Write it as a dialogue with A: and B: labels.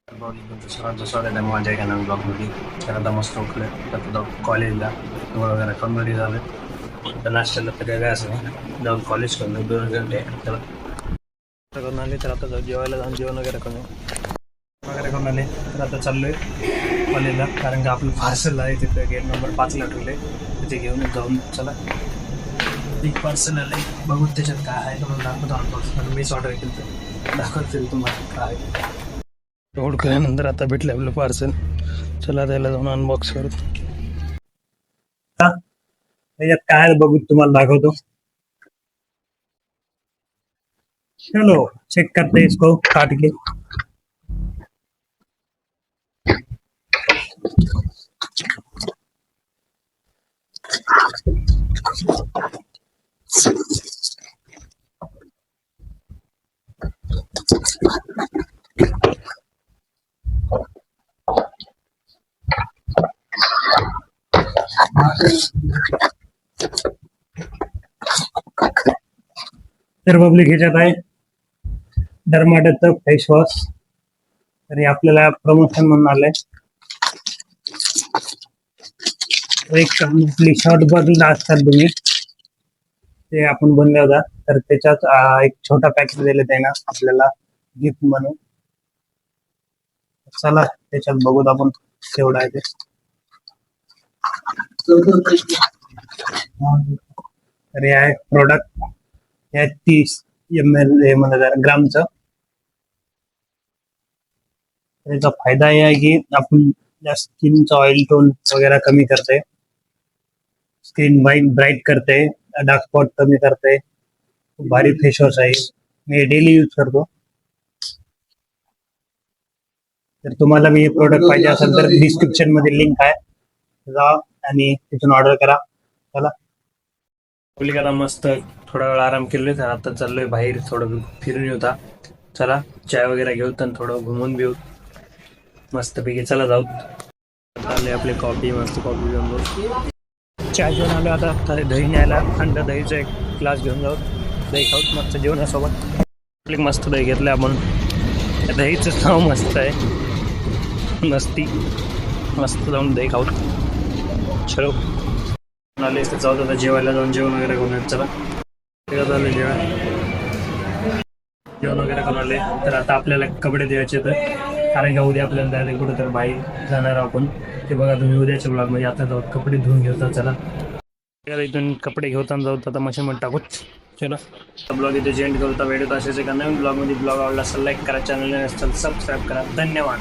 A: तुमचं सर्वांचं स्वागत आहे माझ्या एका नवीन ब्लॉगमध्ये. तर आता मस्त उठलं तर जाऊ कॉलेजला वगैरे कॉमेडी झालं तर नाश्त्याला तर काय असं नाही जाऊन कॉलेज करून 2 घंटे तर करून आले तर आता जाऊ जेवायला जाऊन जेवण वगैरे करून आले तर आता चाललो आहे कॉलेजला कारण की आपलं पार्सल आहे तिथं गेट नंबर 5ला ठेवले तिथे घेऊन जाऊन चला एक पार्सल आलं आहे बघू त्याच्यात काय आहे तुम्हाला दाखवतो अनबॉक्स मीच ऑर्डर केलं तर दाखवतील तुम्हाला काय रोड केल्यानंतर आता भेटले आपलं पार्सल. चला त्याला जाऊन अनबॉक्स करू. त्याच्यात काय बघू तुम्हाला दाखवतो. चलो चेक करते हैं इसको काट के. तर पब्लिक ह्याच्यात आहे डर्माटाचं फेस वॉश. तरी आपल्याला प्रमोशन म्हणून आलंय. एक आपली शॉर्ट बॉटल असतात तुम्ही ते आपण बनले होता तर त्याच्यात एक छोटा पॅकेट दिले त्यानं आपल्याला गिफ्ट म्हणून. चला त्याच्यात बघूत आपण केवढा आहे ते. तर हे आहे प्रोडक्ट. हे 30 ml हे म्हणतात ग्रामचं. त्याचा फायदा हे आहे की आपण स्किनचं ऑइल टोन वगैरे कमी करते, स्किन ब्राईट करते, डार्क स्पॉट कमी करते. भारी फेस वॉश आहे, मी डेली यूज करतो. तर तुम्हाला मी हे प्रोडक्ट पाहिजे असेल तर डिस्क्रिप्शन मध्ये लिंक आहे, जा आणि तिथून ऑर्डर करा. चला करा मस्त थोडा वेळ आराम केलोय तर आता चाललोय बाहेर थोडं फिरून येऊता. चला चाय वगैरे घेऊ आणि थोडं घुमून घेऊ मस्तपैकी. चला जाऊ. आले आपले कॉफी मस्त कॉफी घेऊन जाऊ. चाय घेऊन आलो आता दही न्यायला. थंड दहीचा एक ग्लास घेऊन जाऊ. दही खाऊ मस्त जेवणासोबत. आपले मस्त दही घेतलं आपण. दहीचं नाव मस्त आहे मस्ती. मस्त जाऊन दही खाऊ. चलो आले तर जाऊ आता जेवायला जाऊन जेवण वगैरे करून. चला झालं जेवण वगैरे करून आले तर आता आपल्याला कपडे द्यायचे तर कारण की उद्या आपल्याला जायला कुठं तर बाहेर जाणार आपण ते बघा तुम्ही उद्याच्या ब्लॉग मध्ये. आता जाऊ कपडे धुवून घेऊता. चला इथून कपडे घेऊन जाऊ आता मशीनमध्ये टाकूच. चला ब्लॉग इथे जेंड करता. व्हिडिओ असेच एका नवीन ब्लॉगमध्ये. ब्लॉग आवडला असेल लाईक करा, चॅनल नसेल सबस्क्राईब करा. धन्यवाद.